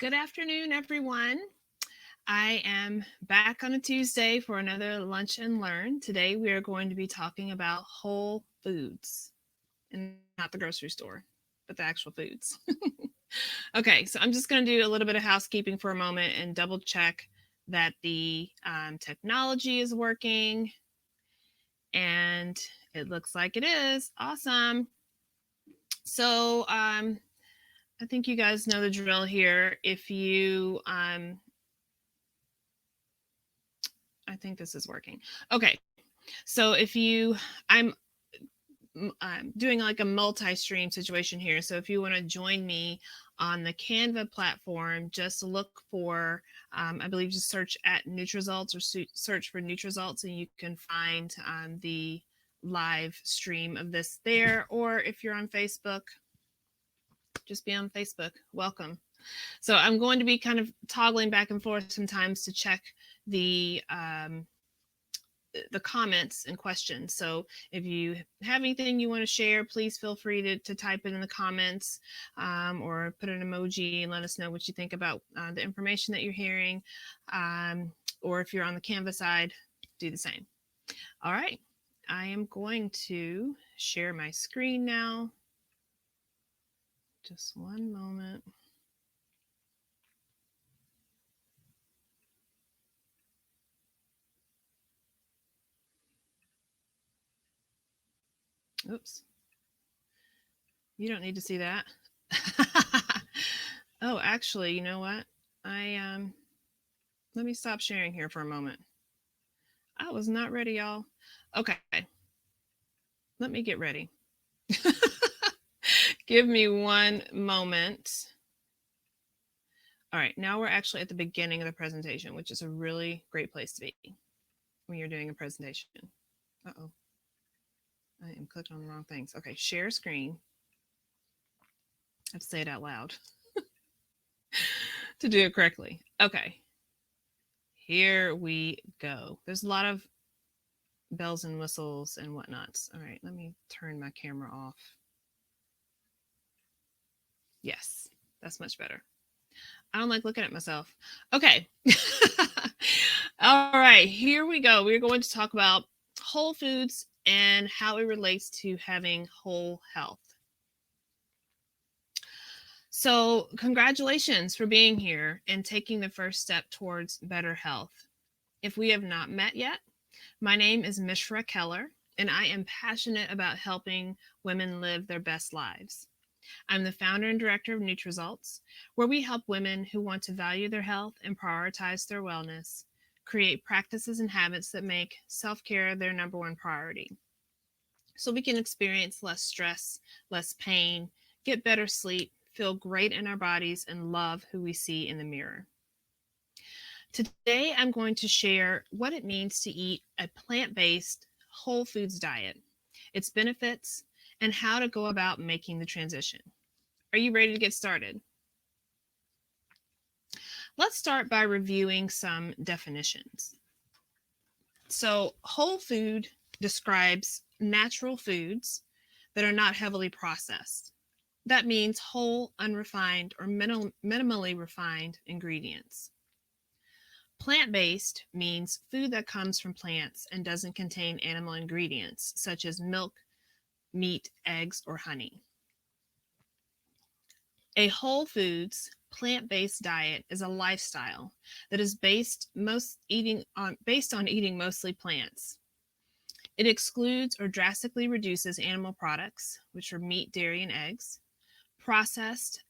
Good afternoon, everyone. I am back on a Tuesday for another Lunch and Learn. Today we are going to be talking about whole foods and not the grocery store, but the actual foods. Okay, so I'm just going to do a little bit of housekeeping for a moment and double check that the technology is working. And it looks like it is. Awesome. So, I think you guys know the drill here. If you I think this is working. Okay. So if you, I'm doing like a multi-stream situation here. So if you want to join me on the Canva platform, just look for, I believe, just search at Nutrizults or search for Nutrizults, and you can find the live stream of this there. Or if you're on Facebook, just be on Facebook. Welcome. So I'm going to be kind of toggling back and forth sometimes to check the comments and questions. So if you have anything you want to share, please feel free to type it in the comments or put an emoji and let us know what you think about the information that you're hearing. Or if you're on the Canva side, do the same. All right. I am going to share my screen now. Just one moment. Oops. You don't need to see that. Oh, actually, you know what? Let me stop sharing here for a moment. I was not ready, y'all. Okay. Let me get ready. Give me one moment. All right, now we're actually at the beginning of the presentation, which is a really great place to be when you're doing a presentation. Uh-oh. I am clicking on the wrong things. Okay, share screen. I have to say it out loud to do it correctly. Okay. Here we go. There's a lot of bells and whistles and whatnots. All right, let me turn my camera off. Yes, that's much better. I don't like looking at myself. Okay. All right, here we go. We're going to talk about whole foods and how it relates to having whole health. So, congratulations for being here and taking the first step towards better health. If we have not met yet, my name is Mishra Keller, and I am passionate about helping women live their best lives. I'm the founder and director of Nutrizults, where we help women who want to value their health and prioritize their wellness create practices and habits that make self-care their number one priority. So we can experience less stress, less pain, get better sleep, feel great in our bodies, and love who we see in the mirror. Today, I'm going to share what it means to eat a plant-based whole foods diet, its benefits, and how to go about making the transition. Are you ready to get started? Let's start by reviewing some definitions. So, whole food describes natural foods that are not heavily processed. That means whole, unrefined, or minimally refined ingredients. Plant-based means food that comes from plants and doesn't contain animal ingredients, such as milk, meat, eggs, or honey. A whole foods, plant-based diet is a lifestyle that is based on eating mostly plants. It excludes or drastically reduces animal products, which are meat, dairy, and eggs, processed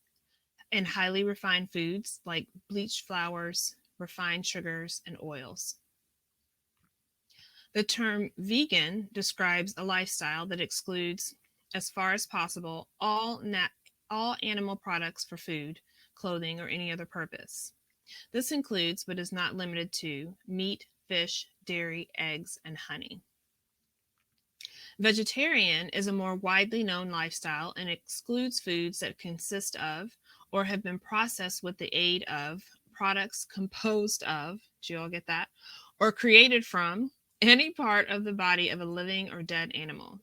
and highly refined foods like bleached flours, refined sugars, and oils. The term vegan describes a lifestyle that excludes, as far as possible, all animal products for food, clothing, or any other purpose. This includes, but is not limited to, meat, fish, dairy, eggs, and honey. Vegetarian is a more widely known lifestyle and excludes foods that consist of or have been processed with the aid of products composed of, do you all get that? Or created from any part of the body of a living or dead animal.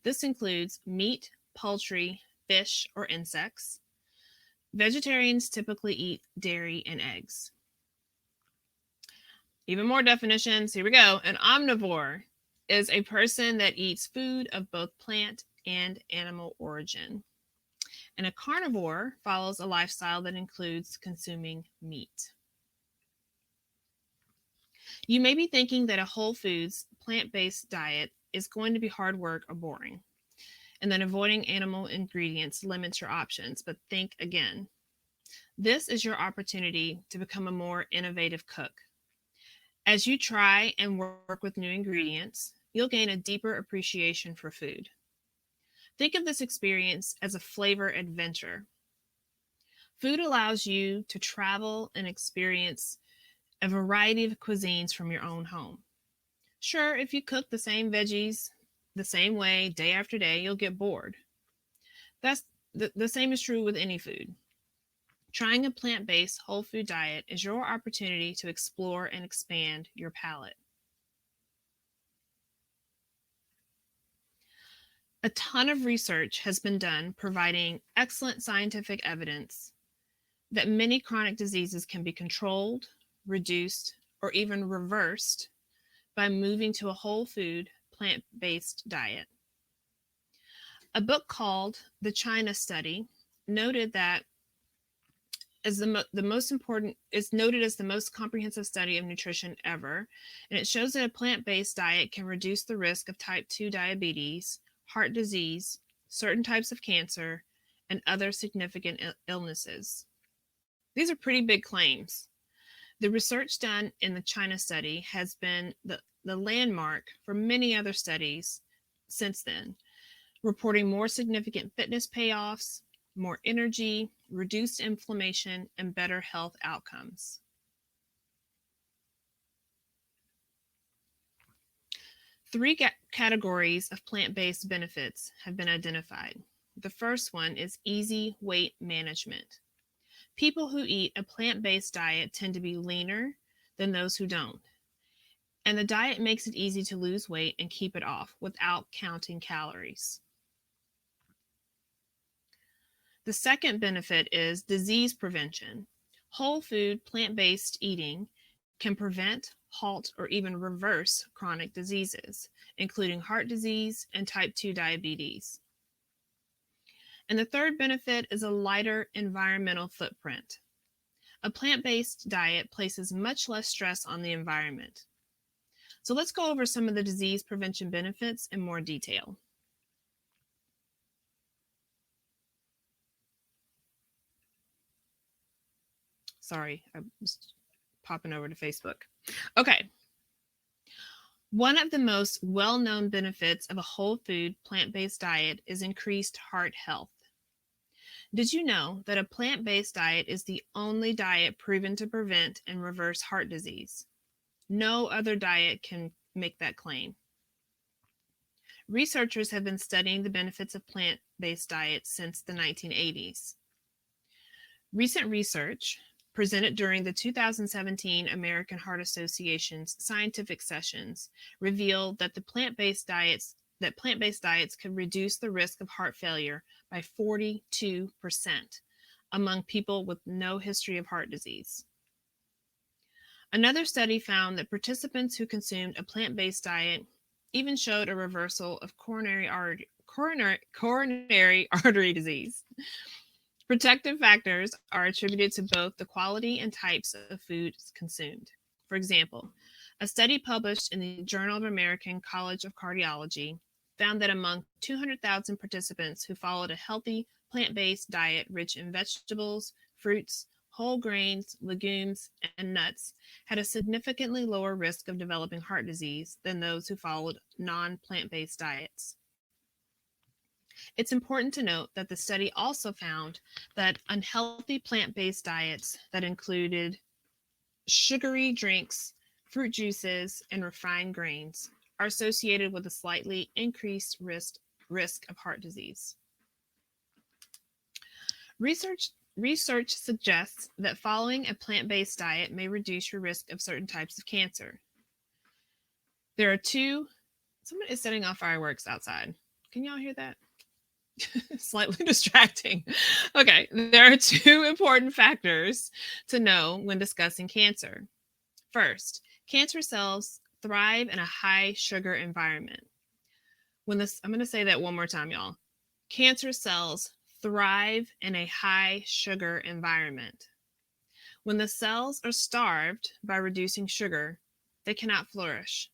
This includes meat, poultry, fish, or insects, Vegetarians typically eat dairy and eggs. Even more definitions. Here we go. An omnivore is a person that eats food of both plant and animal origin. And a carnivore follows a lifestyle that includes consuming meat. You may be thinking that a whole foods, plant based diet is going to be hard work or boring, and that avoiding animal ingredients limits your options, but think again. This is your opportunity to become a more innovative cook. As you try and work with new ingredients, you'll gain a deeper appreciation for food. Think of this experience as a flavor adventure. Food allows you to travel and experience a variety of cuisines from your own home. Sure, if you cook the same veggies the same way day after day, you'll get bored. That's the same is true with any food. Trying a plant based whole food diet is your opportunity to explore and expand your palate. A ton of research has been done providing excellent scientific evidence that many chronic diseases can be controlled, reduced, or even reversed by moving to a whole food, plant based diet. A book called The China Study noted that as the most important is noted as the most comprehensive study of nutrition ever, and it shows that a plant-based diet can reduce the risk of type 2 diabetes, heart disease, certain types of cancer, and other significant illnesses. These are pretty big claims. The research done in the China study has been the landmark for many other studies since then, reporting more significant fitness payoffs, more energy, reduced inflammation, and better health outcomes. Three categories of plant-based benefits have been identified. The first one is easy weight management. People who eat a plant-based diet tend to be leaner than those who don't. And the diet makes it easy to lose weight and keep it off without counting calories. The second benefit is disease prevention. Whole food, plant-based eating can prevent, halt, or even reverse chronic diseases, including heart disease and type 2 diabetes. And the third benefit is a lighter environmental footprint. A plant-based diet places much less stress on the environment. So let's go over some of the disease prevention benefits in more detail. Sorry, I was popping over to Facebook. Okay. One of the most well-known benefits of a whole food, plant-based diet is increased heart health. Did you know that a plant-based diet is the only diet proven to prevent and reverse heart disease? No other diet can make that claim. Researchers have been studying the benefits of plant-based diets since the 1980s. Recent research presented during the 2017 American Heart Association's scientific sessions revealed that plant-based diets could reduce the risk of heart failure by 42% among people with no history of heart disease. Another study found that participants who consumed a plant-based diet even showed a reversal of coronary artery disease. Protective factors are attributed to both the quality and types of foods consumed. For example, a study published in the Journal of American College of Cardiology found that among 200,000 participants who followed a healthy plant-based diet rich in vegetables, fruits, whole grains, legumes, and nuts had a significantly lower risk of developing heart disease than those who followed non-plant-based diets. It's important to note that the study also found that unhealthy plant-based diets that included sugary drinks, fruit juices, and refined grains are associated with a slightly increased risk of heart disease. Research suggests that following a plant-based diet may reduce your risk of certain types of cancer. Someone is setting off fireworks outside. Can y'all hear that? Slightly distracting. Okay, there are two important factors to know when discussing cancer. First, cancer cells thrive in a high sugar environment. I'm going to say that one more time, y'all. Cancer cells thrive in a high sugar environment. When the cells are starved by reducing sugar, they cannot flourish.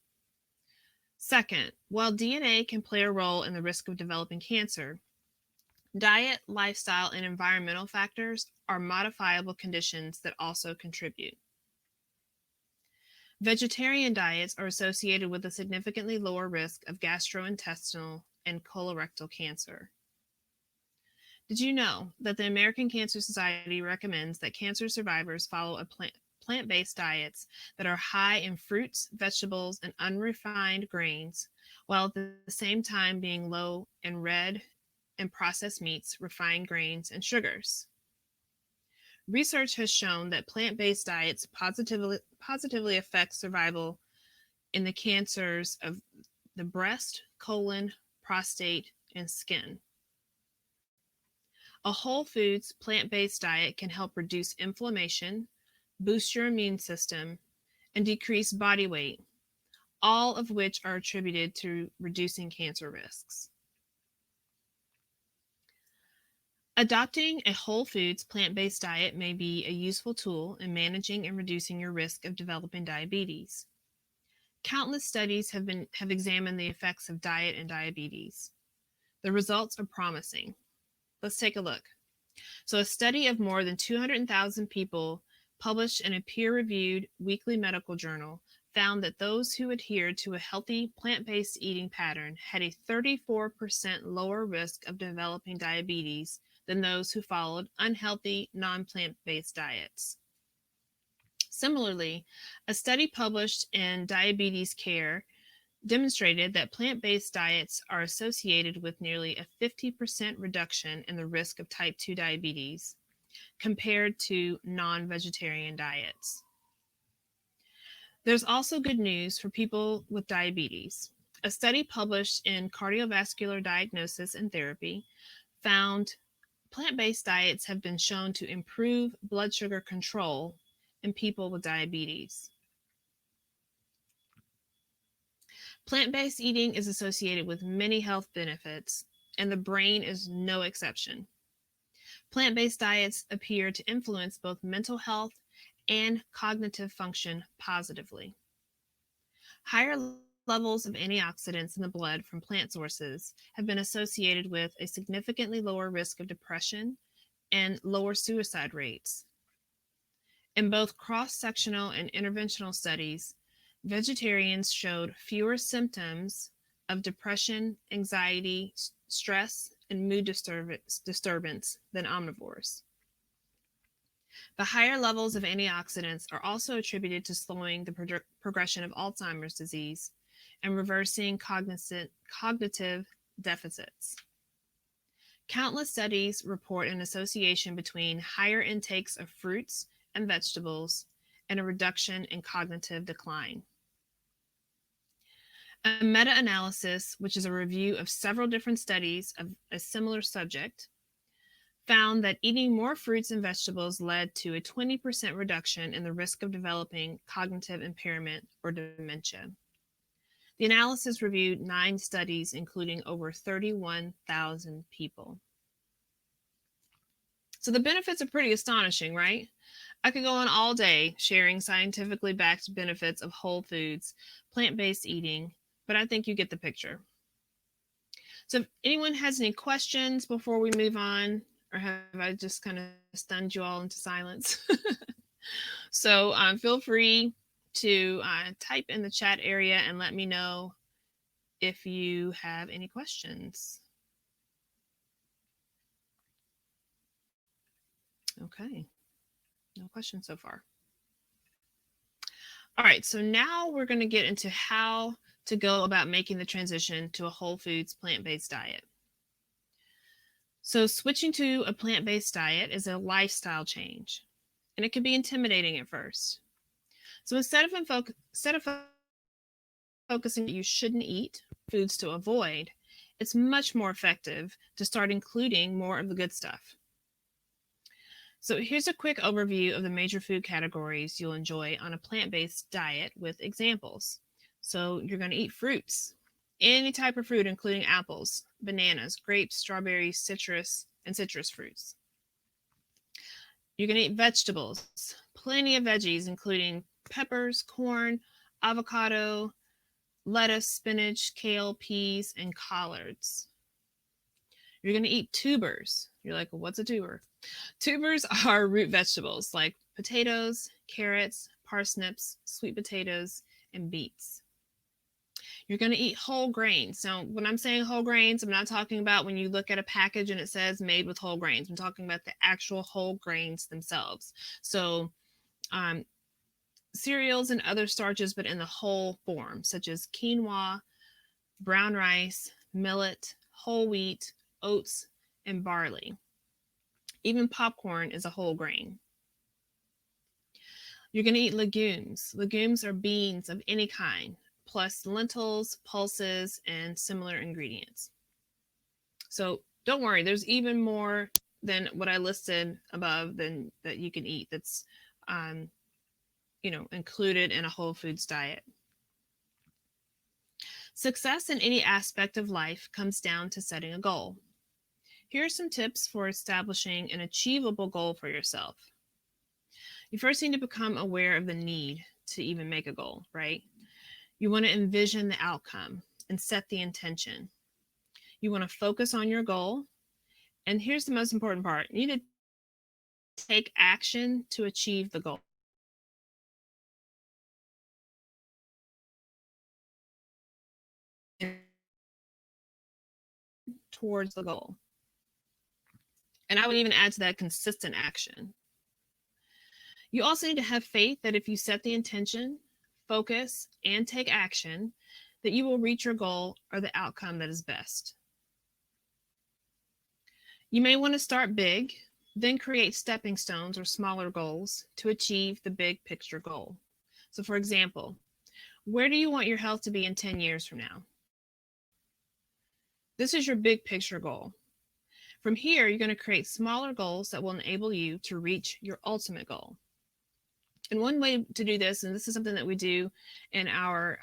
Second, while DNA can play a role in the risk of developing cancer, diet, lifestyle, and environmental factors are modifiable conditions that also contribute. Vegetarian diets are associated with a significantly lower risk of gastrointestinal and colorectal cancer. Did you know that the American Cancer Society recommends that cancer survivors follow plant-based diets that are high in fruits, vegetables, and unrefined grains, while at the same time being low in red and processed meats, refined grains, and sugars? Research has shown that plant-based diets positively affect survival in the cancers of the breast, colon, prostate, and skin. A whole foods plant-based diet can help reduce inflammation, boost your immune system, and decrease body weight, all of which are attributed to reducing cancer risks. Adopting a whole foods plant-based diet may be a useful tool in managing and reducing your risk of developing diabetes. Countless studies have examined the effects of diet and diabetes. The results are promising. Let's take a look. So, a study of more than 200,000 people published in a peer-reviewed weekly medical journal found that those who adhered to a healthy plant-based eating pattern had a 34% lower risk of developing diabetes than those who followed unhealthy non-plant-based diets. Similarly, a study published in Diabetes Care demonstrated that plant-based diets are associated with nearly a 50% reduction in the risk of type 2 diabetes compared to non-vegetarian diets. There's also good news for people with diabetes. A study published in Cardiovascular Diagnosis and Therapy found plant-based diets have been shown to improve blood sugar control in people with diabetes. Plant-based eating is associated with many health benefits, and the brain is no exception. Plant-based diets appear to influence both mental health and cognitive function positively. Higher levels of antioxidants in the blood from plant sources have been associated with a significantly lower risk of depression and lower suicide rates. In both cross-sectional and interventional studies, vegetarians showed fewer symptoms of depression, anxiety, stress, and mood disturbance than omnivores. The higher levels of antioxidants are also attributed to slowing the progression of Alzheimer's disease and reversing cognitive deficits. Countless studies report an association between higher intakes of fruits and vegetables and a reduction in cognitive decline. A meta-analysis, which is a review of several different studies of a similar subject, found that eating more fruits and vegetables led to a 20% reduction in the risk of developing cognitive impairment or dementia. The analysis reviewed 9 studies, including over 31,000 people. So the benefits are pretty astonishing, right? I could go on all day sharing scientifically backed benefits of whole foods, plant-based eating, but I think you get the picture. So if anyone has any questions before we move on, or have I just kind of stunned you all into silence? So feel free to type in the chat area and let me know if you have any questions. Okay, no questions so far. All right, so now we're going to get into how to go about making the transition to a whole foods plant-based diet. So switching to a plant-based diet is a lifestyle change, and it can be intimidating at first. So instead of focusing on what you shouldn't eat, foods to avoid, it's much more effective to start including more of the good stuff. So here's a quick overview of the major food categories you'll enjoy on a plant-based diet with examples. So you're going to eat fruits, any type of fruit, including apples, bananas, grapes, strawberries, citrus, and citrus fruits. You're going to eat vegetables, plenty of veggies, including peppers, corn, avocado, lettuce, spinach, kale, peas, and collards. You're going to eat tubers. You're like, well, what's a tuber? Tubers are root vegetables like potatoes, carrots, parsnips, sweet potatoes, and beets. You're going to eat whole grains. Now, when I'm saying whole grains, I'm not talking about when you look at a package and it says made with whole grains. I'm talking about the actual whole grains themselves. So, cereals and other starches, but in the whole form, such as quinoa, brown rice, millet, whole wheat, oats, and barley. Even popcorn is a whole grain. You're going to eat legumes. Legumes are beans of any kind, plus lentils, pulses, and similar ingredients. So don't worry, there's even more than what I listed above than that you can eat that's included in a whole foods diet. Success in any aspect of life comes down to setting a goal. Here are some tips for establishing an achievable goal for yourself. You first need to become aware of the need to even make a goal, right? You want to envision the outcome and set the intention. You want to focus on your goal. And here's the most important part. You need to take action to achieve the goal. Towards the goal. And I would even add to that consistent action. You also need to have faith that if you set the intention, focus, and take action, that you will reach your goal or the outcome that is best. You may want to start big, then create stepping stones or smaller goals to achieve the big picture goal. So for example, where do you want your health to be in 10 years from now? This is your big picture goal. From here, you're going to create smaller goals that will enable you to reach your ultimate goal. And one way to do this, and this is something that we do in our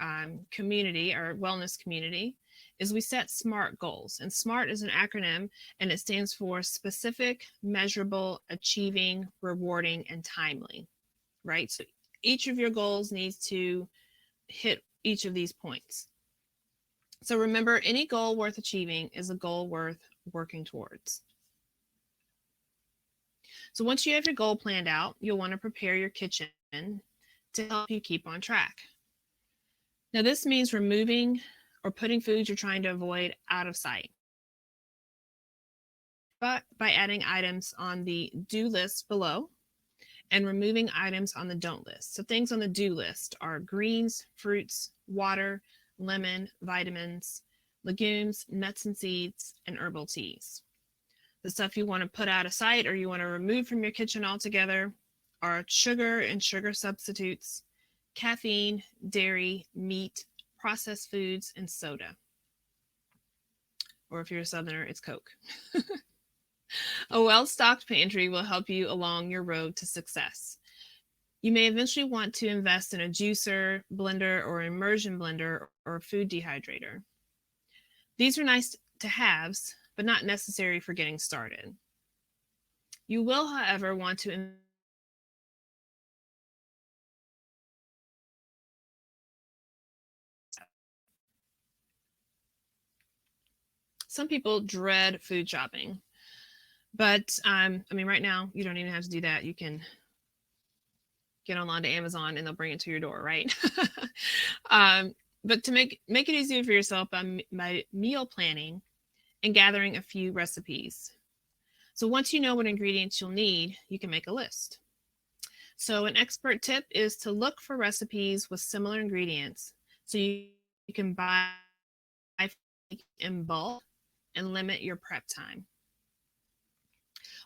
community, our wellness community, is we set SMART goals. And SMART is an acronym, and it stands for specific, measurable, achieving, rewarding, and timely, right? So each of your goals needs to hit each of these points. So remember, any goal worth achieving is a goal worth working towards. So once you have your goal planned out, you'll want to prepare your kitchen to help you keep on track. Now, this means removing or putting foods you're trying to avoid out of sight, but by adding items on the do list below and removing items on the don't list. So things on the do list are greens, fruits, water, lemon, vitamins, legumes, nuts and seeds, and herbal teas. The stuff you want to put out of sight or you want to remove from your kitchen altogether are sugar and sugar substitutes, caffeine, dairy, meat, processed foods, and soda. Or if you're a Southerner, it's Coke. A well-stocked pantry will help you along your road to success. You may eventually want to invest in a juicer, blender, or immersion blender or food dehydrator. These are nice to haves, but not necessary for getting started. You will, however, want to some people dread food shopping, but right now you don't even have to do that. You can get online to Amazon and they'll bring it to your door, right? But to make it easier for yourself by meal planning and gathering a few recipes. So once you know what ingredients you'll need, you can make a list. So an expert tip is to look for recipes with similar ingredients so you can buy in bulk and limit your prep time.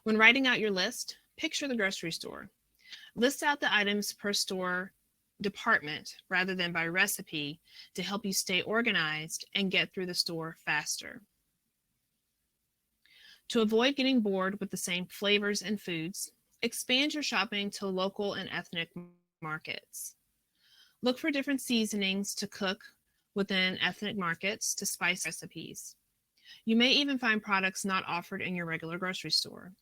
When writing out your list, picture the grocery store. List out the items per store department rather than by recipe to help you stay organized and get through the store faster. To avoid getting bored with the same flavors and foods, expand your shopping to local and ethnic markets. Look for different seasonings to cook within ethnic markets to spice recipes. You may even find products not offered in your regular grocery store.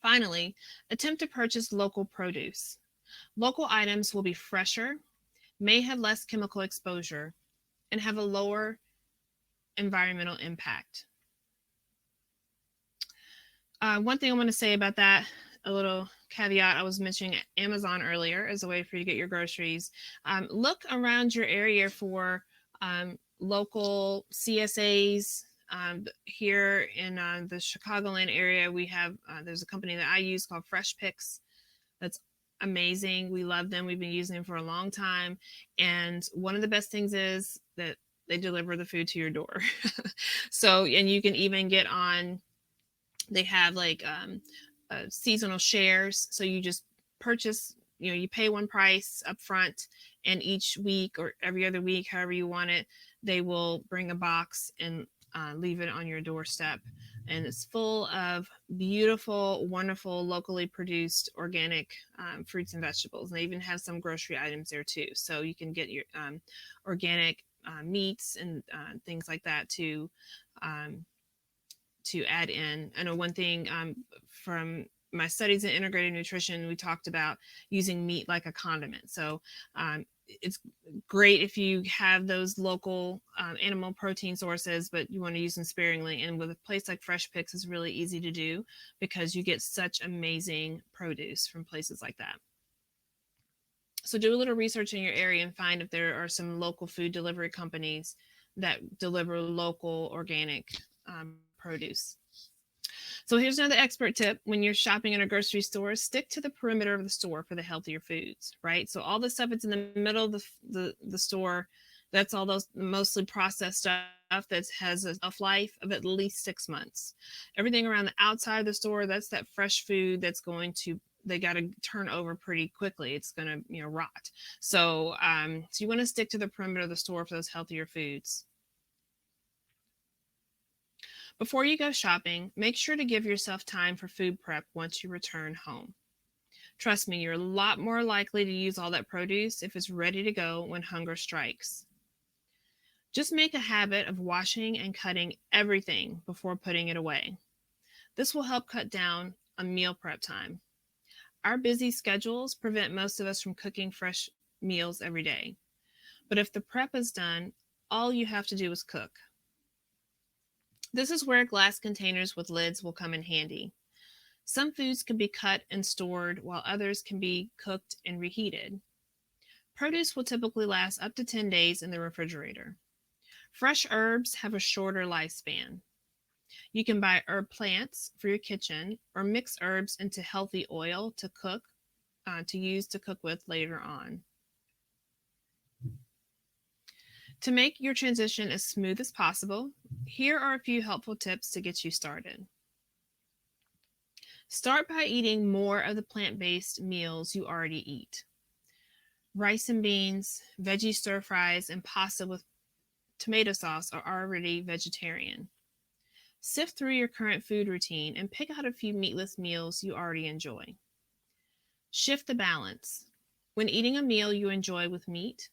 Finally, attempt to purchase local produce. Local items will be fresher, may have less chemical exposure, and have a lower environmental impact. One thing I want to say about that, a little caveat, I was mentioning Amazon earlier as a way for you to get your groceries. Look around your area for local CSAs. Here in the Chicagoland area, we have there's a company that I use called Fresh Picks. That's amazing. We love them. We've been using them for a long time. And one of the best things is that they deliver the food to your door. So, and you can even get on, they have like seasonal shares. So you just purchase, you pay one price up front, and each week or every other week, however you want it, they will bring a box and leave it on your doorstep. And it's full of beautiful, wonderful, locally produced organic fruits and vegetables. And they even have some grocery items there too. So you can get your organic meats and things like that to add in. I know one thing from my studies in integrated nutrition, we talked about using meat like a condiment. So it's great if you have those local animal protein sources, but you want to use them sparingly. And with a place like Fresh Picks, it's really easy to do because you get such amazing produce from places like that. So do a little research in your area and find if there are some local food delivery companies that deliver local organic produce. So here's another expert tip. When you're shopping in a grocery store, stick to the perimeter of the store for the healthier foods, right? So all the stuff that's in the middle of the store, that's all those mostly processed stuff that has a shelf life of at least 6 months. Everything around the outside of the store, that's that fresh food that's going to, they got to turn over pretty quickly. It's going to, rot. So you want to stick to the perimeter of the store for those healthier foods. Before you go shopping, make sure to give yourself time for food prep once you return home. Trust me, you're a lot more likely to use all that produce if it's ready to go when hunger strikes. Just make a habit of washing and cutting everything before putting it away. This will help cut down on meal prep time. Our busy schedules prevent most of us from cooking fresh meals every day. But if the prep is done, all you have to do is cook. This is where glass containers with lids will come in handy. Some foods can be cut and stored, while others can be cooked and reheated. Produce will typically last up to 10 days in the refrigerator. Fresh herbs have a shorter lifespan. You can buy herb plants for your kitchen or mix herbs into healthy oil to use to cook with later on. To make your transition as smooth as possible, here are a few helpful tips to get you started. Start by eating more of the plant-based meals you already eat. Rice and beans, veggie stir fries, and pasta with tomato sauce are already vegetarian. Sift through your current food routine and pick out a few meatless meals you already enjoy. Shift the balance. When eating a meal you enjoy with meat,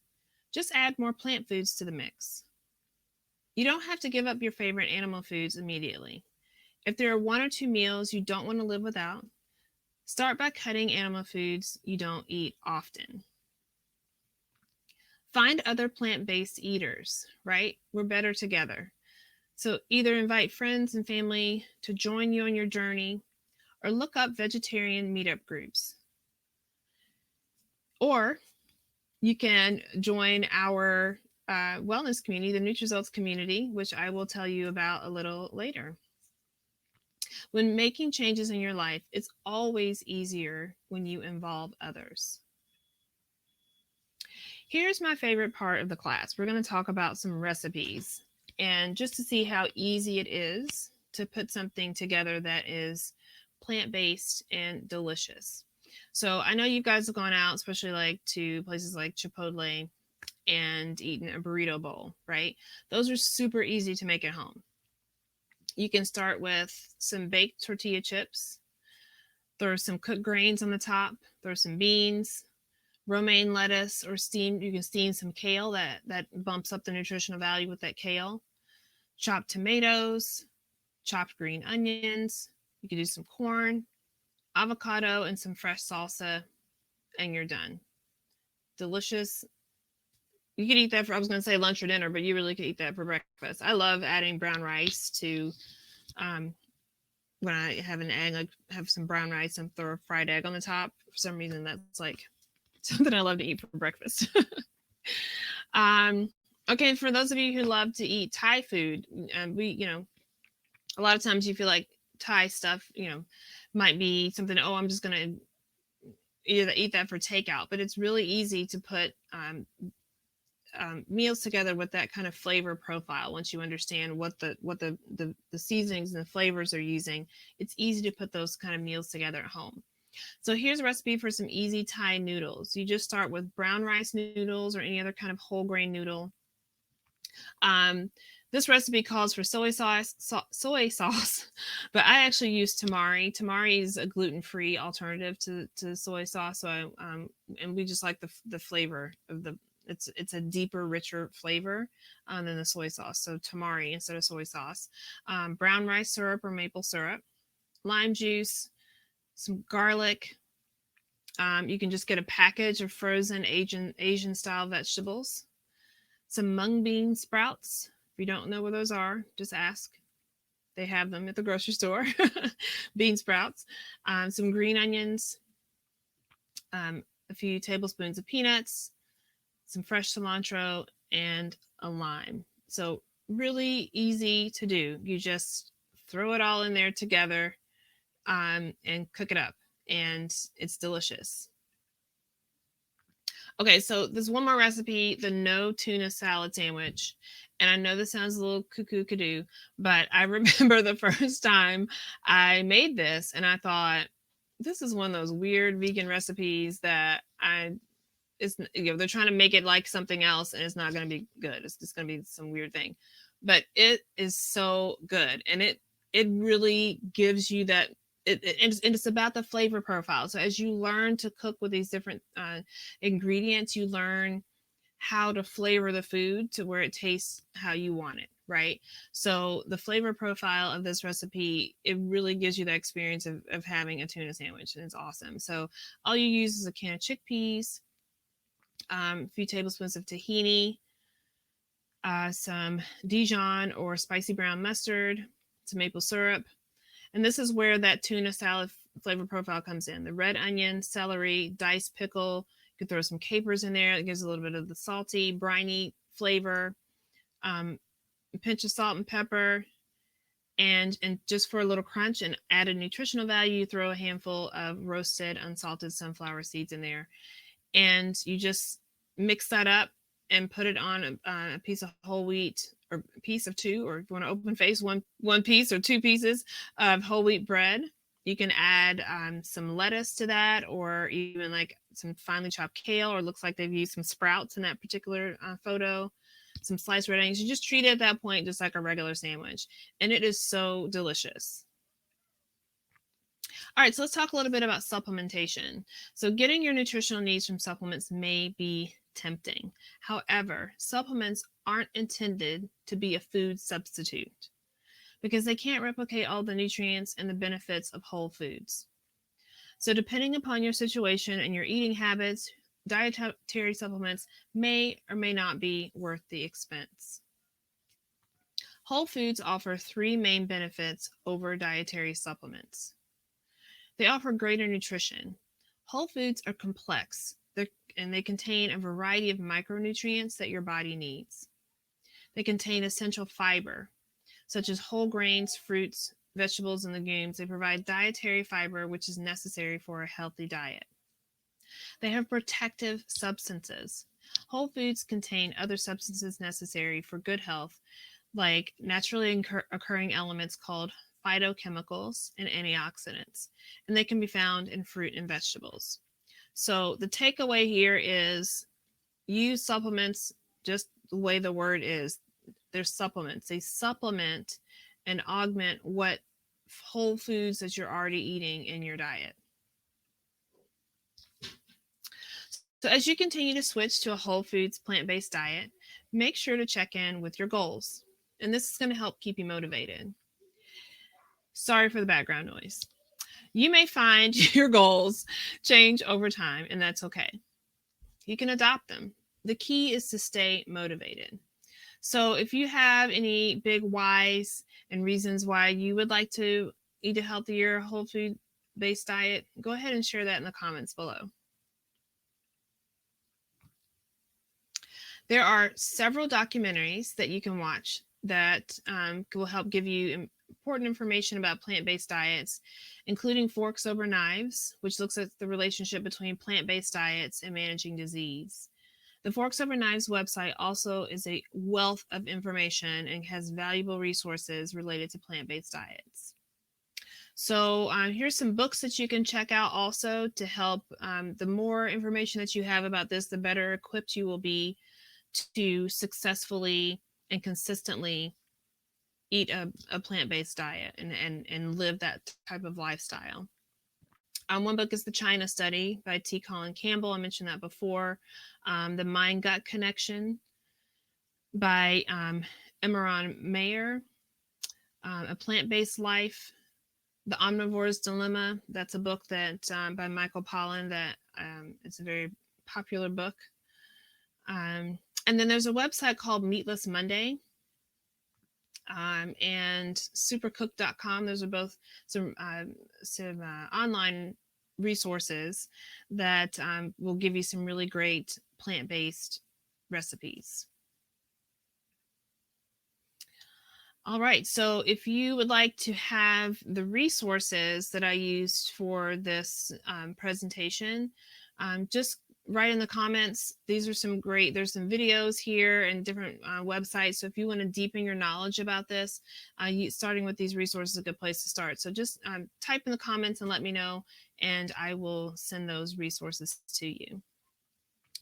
just add more plant foods to the mix. You don't have to give up your favorite animal foods immediately. If there are 1 or 2 meals you don't want to live without, start by cutting animal foods you don't eat often. Find other plant-based eaters, right? We're better together. So either invite friends and family to join you on your journey or look up vegetarian meetup groups. Or you can join our wellness community, the NutriResults community, which I will tell you about a little later. When making changes in your life, it's always easier when you involve others. Here's my favorite part of the class. We're going to talk about some recipes, and just to see how easy it is to put something together that is plant-based and delicious. So I know you guys have gone out, especially like to places like Chipotle, and eaten a burrito bowl, right? Those are super easy to make at home. You can start with some baked tortilla chips, throw some cooked grains on the top, throw some beans, romaine lettuce, or steam. You can steam some kale, that bumps up the nutritional value with that kale. Chopped tomatoes, chopped green onions. You can do some corn, avocado, and some fresh salsa, and you're done. Delicious. You could eat that for, I was going to say lunch or dinner, but you really could eat that for breakfast. I love adding brown rice to, um, when I have an egg, like have some brown rice and throw a fried egg on the top. For some reason, that's like something I love to eat for breakfast. Okay, for those of you who love to eat Thai food, a lot of times you feel like Thai stuff, might be something. Oh, I'm just gonna eat that for takeout, but it's really easy to put meals together with that kind of flavor profile. Once you understand what the seasonings and the flavors are using, it's easy to put those kind of meals together at home. So here's a recipe for some easy Thai noodles. You just start with brown rice noodles or any other kind of whole grain noodle. This recipe calls for soy sauce, but I actually use tamari. Tamari is a gluten-free alternative to soy sauce. So and we just like the flavor of the. It's a deeper, richer flavor than the soy sauce. So tamari instead of soy sauce. Brown rice syrup or maple syrup, lime juice, some garlic. You can just get a package of frozen Asian style vegetables, some mung bean sprouts. If you don't know what those are, just ask. They have them at the grocery store. Bean sprouts, some green onions, a few tablespoons of peanuts, some fresh cilantro, and a lime. So really easy to do. You just throw it all in there together and cook it up, and it's delicious. Okay, so there's one more recipe, the no tuna salad sandwich. And I know this sounds a little cuckoo-cadoo, but I remember the first time I made this and I thought, this is one of those weird vegan recipes that they're trying to make it like something else and it's not going to be good. It's just going to be some weird thing. But it is so good. And it really gives you that it's about the flavor profile. So as you learn to cook with these different ingredients, you learn how to flavor the food to where it tastes how you want it, right? So the flavor profile of this recipe, it really gives you the experience of having a tuna sandwich, and it's awesome. So all you use is a can of chickpeas, a few tablespoons of tahini, some Dijon or spicy brown mustard, some maple syrup. And this is where that tuna salad flavor profile comes in. The red onion, celery, diced pickle. You could throw some capers in there. It gives a little bit of the salty, briny flavor. A pinch of salt and pepper. And just for a little crunch and added nutritional value, you throw a handful of roasted, unsalted sunflower seeds in there. And you just mix that up and put it on a piece of whole wheat, or a piece of two, or if you want to open face, one piece or two pieces of whole wheat bread. You can add some lettuce to that, or even like some finely chopped kale, or it looks like they've used some sprouts in that particular photo. Some sliced red onions. You just treat it at that point just like a regular sandwich, and it is so delicious. All right, so let's talk a little bit about supplementation. So getting your nutritional needs from supplements may be tempting. However, supplements aren't intended to be a food substitute because they can't replicate all the nutrients and the benefits of whole foods. So depending upon your situation and your eating habits, dietary supplements may or may not be worth the expense. Whole foods offer three main benefits over dietary supplements. They offer greater nutrition. Whole foods are complex, and they contain a variety of micronutrients that your body needs. They contain essential fiber, such as whole grains, fruits, vegetables, and legumes. They provide dietary fiber, which is necessary for a healthy diet. They have protective substances. Whole foods contain other substances necessary for good health, like naturally occurring elements called phytochemicals and antioxidants, and they can be found in fruit and vegetables. So the takeaway here is use supplements just the way the word is. They're supplements. They supplement and augment what whole foods that you're already eating in your diet. So as you continue to switch to a whole foods plant-based diet, make sure to check in with your goals. And this is going to help keep you motivated. Sorry for the background noise. You may find your goals change over time, and that's okay. You can adopt them. The key is to stay motivated. So if you have any big whys and reasons why you would like to eat a healthier whole food based diet, go ahead and share that in the comments below. There are several documentaries that you can watch that will help give you important information about plant-based diets, including Forks Over Knives, which looks at the relationship between plant-based diets and managing disease. The Forks Over Knives website also is a wealth of information and has valuable resources related to plant-based diets. So here's some books that you can check out also to help. The more information that you have about this, the better equipped you will be to successfully and consistently eat a plant-based diet and live that type of lifestyle. One book is The China Study by T. Colin Campbell. I mentioned that before. The Mind-Gut Connection by Imran Mayer. A Plant-Based Life. The Omnivore's Dilemma. That's a book that by Michael Pollan that it's a very popular book. And then there's a website called Meatless Monday and supercook.com. Those are both some online resources that will give you some really great plant-based recipes. All right, so if you would like to have the resources that I used for this presentation, just write in the comments. These are some great, there's some videos here and different websites. So if you want to deepen your knowledge about this, starting with these resources is a good place to start. So just type in the comments and let me know, and I will send those resources to you.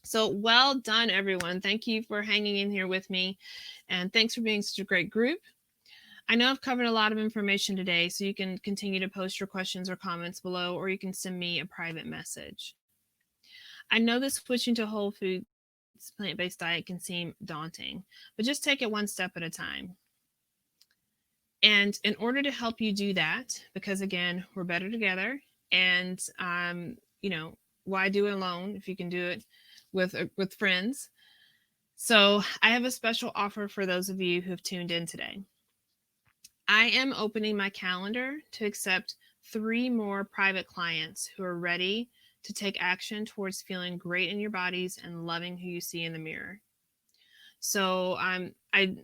So well done, everyone. Thank you for hanging in here with me, and thanks for being such a great group. I know I've covered a lot of information today, so you can continue to post your questions or comments below, or you can send me a private message. I know that switching to whole foods plant-based diet can seem daunting, but just take it one step at a time. And in order to help you do that, because again, we're better together, and why do it alone if you can do it with friends? So I have a special offer for those of you who have tuned in today. I am opening my calendar to accept 3 more private clients who are ready to take action towards feeling great in your bodies and loving who you see in the mirror. So I had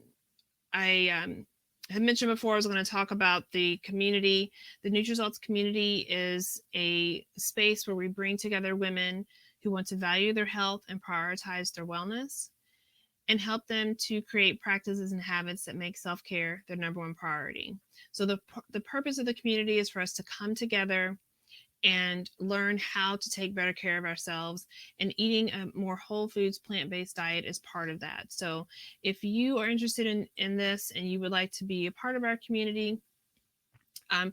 mentioned before I was going to talk about the community. The NutriResults community is a space where we bring together women who want to value their health and prioritize their wellness, and help them to create practices and habits that make self-care their number one priority. So the purpose of the community is for us to come together and learn how to take better care of ourselves, and eating a more whole foods plant-based diet is part of that. So if you are interested in this and you would like to be a part of our community,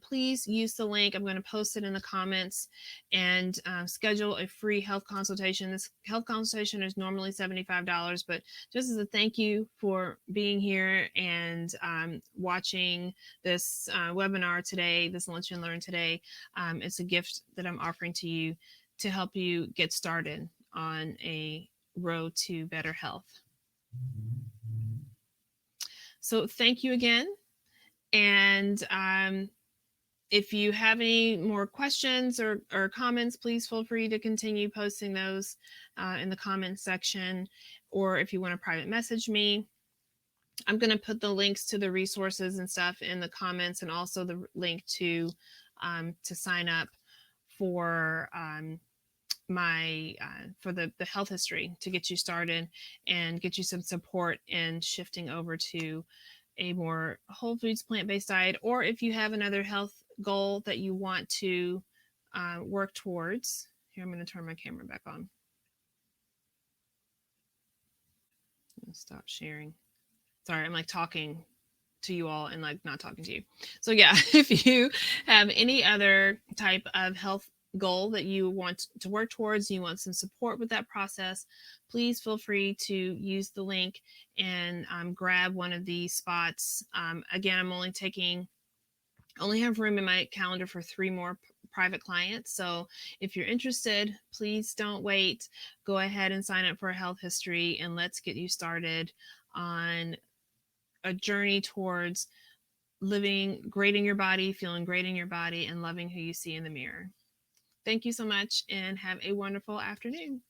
please use the link. I'm going to post it in the comments, and schedule a free health consultation. This health consultation is normally $75, but just as a thank you for being here and watching this webinar today, this Lunch and Learn today, it's a gift that I'm offering to you to help you get started on a road to better health. So thank you again. And if you have any more questions or comments, please feel free to continue posting those in the comments section, or if you want to private message me. I'm going to put the links to the resources and stuff in the comments, and also the link to sign up for for the health history to get you started and get you some support in shifting over to a more whole foods plant-based diet, or if you have another health goal that you want to work towards. Here, I'm going to turn my camera back on. I'm going to stop sharing. Sorry, I'm like talking to you all and like not talking to you. So yeah, if you have any other type of health goal that you want to work towards, you want some support with that process, please feel free to use the link and grab one of these spots. Again, I'm only have room in my calendar for 3 more private clients. So if you're interested, please don't wait. Go ahead and sign up for a health history and let's get you started on a journey towards living great in your body, feeling great in your body, and loving who you see in the mirror. Thank you so much and have a wonderful afternoon.